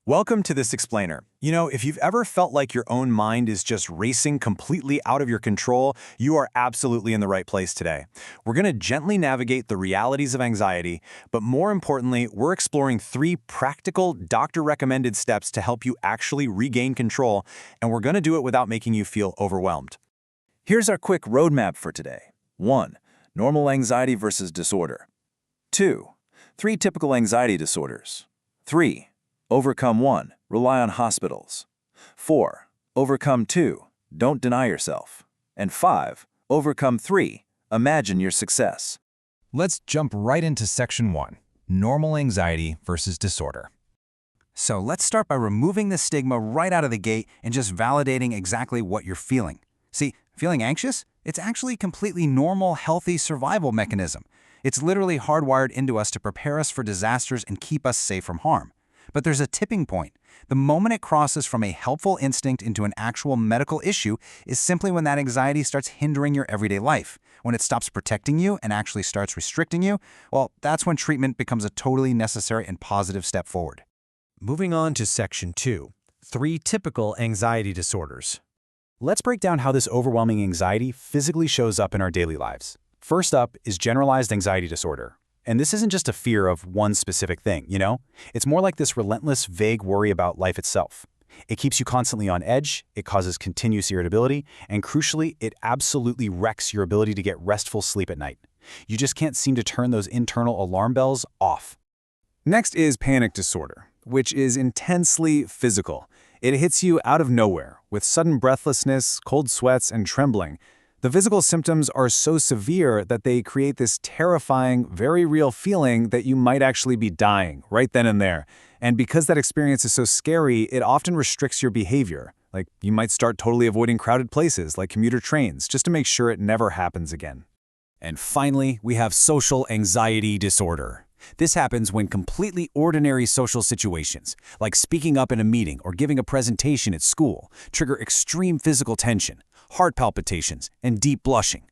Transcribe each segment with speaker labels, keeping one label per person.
Speaker 1: Welcome to this explainer. If you've ever felt like your own mind is just racing completely out of your control, you are absolutely in the right place today. We're going to gently navigate the realities of anxiety, but more importantly, we're exploring 3 practical, doctor-recommended steps to help you actually regain control, and we're going to do it without making you feel overwhelmed. Here's our quick roadmap for today. 1. Normal anxiety versus disorder. 2. 3 typical anxiety disorders. 3. Overcome 1. Rely on hospitals. 4. Overcome 2. Don't deny yourself. And 5. Overcome 3. Imagine your success.
Speaker 2: Let's jump right into Section 1, Normal Anxiety versus Disorder.
Speaker 3: So let's start by removing the stigma right out of the gate and just validating exactly what you're feeling. See, feeling anxious? It's actually a completely normal, healthy survival mechanism. It's literally hardwired into us to prepare us for disasters and keep us safe from harm. But there's a tipping point. The moment it crosses from a helpful instinct into an actual medical issue is simply when that anxiety starts hindering your everyday life. When it stops protecting you and actually starts restricting you, well, that's when treatment becomes a totally necessary and positive step forward.
Speaker 4: Moving on to Section 2, 3 typical anxiety disorders. Let's break down how this overwhelming anxiety physically shows up in our daily lives. First up is generalized anxiety disorder. And this isn't just a fear of one specific thing, It's more like this relentless, vague worry about life itself. It keeps you constantly on edge, it causes continuous irritability, and crucially, it absolutely wrecks your ability to get restful sleep at night. You just can't seem to turn those internal alarm bells off.
Speaker 1: Next is panic disorder, which is intensely physical. It hits you out of nowhere, with sudden breathlessness, cold sweats, and trembling. The physical symptoms are so severe that they create this terrifying, very real feeling that you might actually be dying right then and there. And because that experience is so scary, it often restricts your behavior. Like, you might start totally avoiding crowded places like commuter trains just to make sure it never happens again.
Speaker 4: And finally, we have social anxiety disorder. This happens when completely ordinary social situations, like speaking up in a meeting or giving a presentation at school, trigger extreme physical tension, heart palpitations, and deep blushing.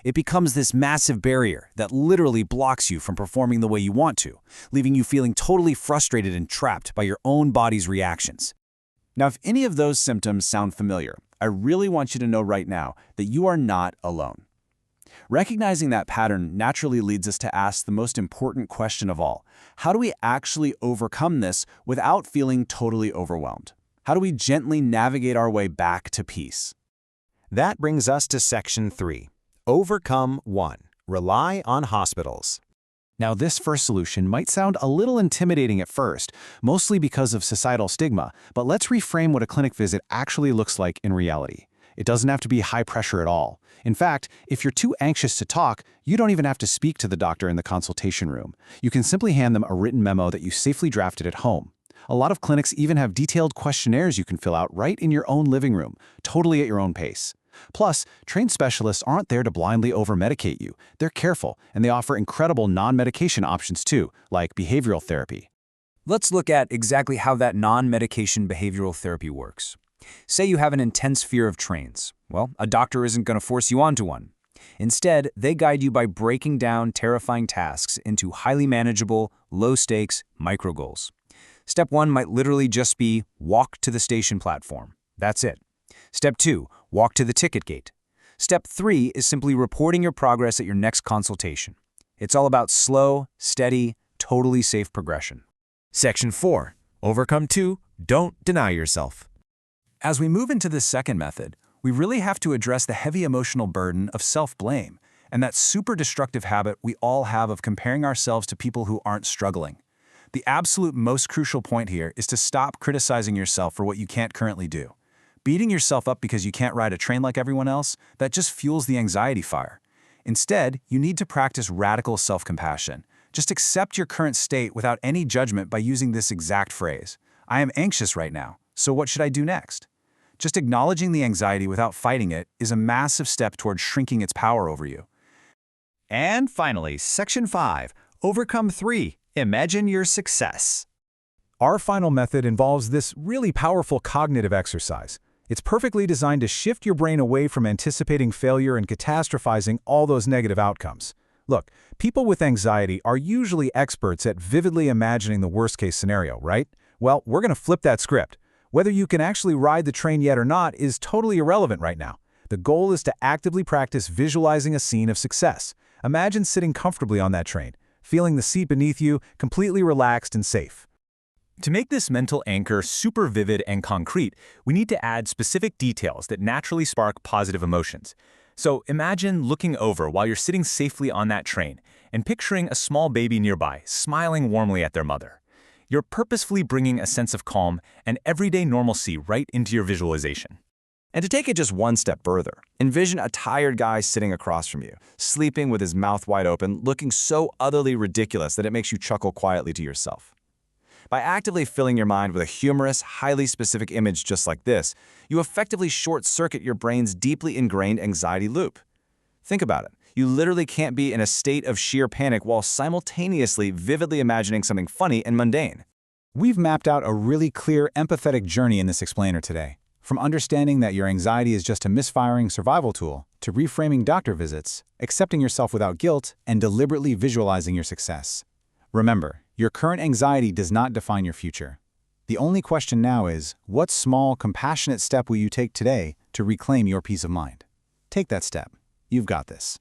Speaker 4: It becomes this massive barrier that literally blocks you from performing the way you want to, leaving you feeling totally frustrated and trapped by your own body's reactions.
Speaker 1: Now, if any of those symptoms sound familiar, I really want you to know right now that you are not alone. Recognizing that pattern naturally leads us to ask the most important question of all. How do we actually overcome this without feeling totally overwhelmed? How do we gently navigate our way back to peace?
Speaker 4: That brings us to Section 3, Overcome 1. Rely on hospitals.
Speaker 1: Now, this first solution might sound a little intimidating at first, mostly because of societal stigma, but let's reframe what a clinic visit actually looks like in reality. It doesn't have to be high pressure at all. In fact, if you're too anxious to talk, you don't even have to speak to the doctor in the consultation room. You can simply hand them a written memo that you safely drafted at home. A lot of clinics even have detailed questionnaires you can fill out right in your own living room, totally at your own pace. Plus, trained specialists aren't there to blindly over-medicate you. They're careful, and they offer incredible non-medication options too, like behavioral therapy.
Speaker 3: Let's look at exactly how that non-medication behavioral therapy works. Say you have an intense fear of trains. Well, a doctor isn't going to force you onto one. Instead, they guide you by breaking down terrifying tasks into highly manageable, low-stakes micro goals. Step 1 might literally just be walk to the station platform. That's it. Step 2, walk to the ticket gate. Step 3 is simply reporting your progress at your next consultation. It's all about slow, steady, totally safe progression.
Speaker 4: Section 4, Overcome 2. Don't deny yourself.
Speaker 1: As we move into this second method, we really have to address the heavy emotional burden of self-blame and that super destructive habit we all have of comparing ourselves to people who aren't struggling. The absolute most crucial point here is to stop criticizing yourself for what you can't currently do. Beating yourself up because you can't ride a train like everyone else, that just fuels the anxiety fire. Instead, you need to practice radical self-compassion. Just accept your current state without any judgment by using this exact phrase. I am anxious right now, so what should I do next? Just acknowledging the anxiety without fighting it is a massive step toward shrinking its power over you.
Speaker 4: And finally, Section 5, Overcome 3. Imagine your success.
Speaker 2: Our final method involves this really powerful cognitive exercise. It's perfectly designed to shift your brain away from anticipating failure and catastrophizing all those negative outcomes. Look, people with anxiety are usually experts at vividly imagining the worst-case scenario, right? Well, we're going to flip that script. Whether you can actually ride the train yet or not is totally irrelevant right now. The goal is to actively practice visualizing a scene of success. Imagine sitting comfortably on that train, feeling the seat beneath you, completely relaxed and safe.
Speaker 1: To make this mental anchor super vivid and concrete, we need to add specific details that naturally spark positive emotions. So imagine looking over while you're sitting safely on that train and picturing a small baby nearby, smiling warmly at their mother. You're purposefully bringing a sense of calm and everyday normalcy right into your visualization.
Speaker 5: And to take it just one step further, envision a tired guy sitting across from you, sleeping with his mouth wide open, looking so utterly ridiculous that it makes you chuckle quietly to yourself. By actively filling your mind with a humorous, highly specific image just like this, you effectively short-circuit your brain's deeply ingrained anxiety loop. Think about it. You literally can't be in a state of sheer panic while simultaneously vividly imagining something funny and mundane.
Speaker 2: We've mapped out a really clear, empathetic journey in this explainer today. From understanding that your anxiety is just a misfiring survival tool, to reframing doctor visits, accepting yourself without guilt, and deliberately visualizing your success. Remember, your current anxiety does not define your future. The only question now is, what small, compassionate step will you take today to reclaim your peace of mind? Take that step. You've got this.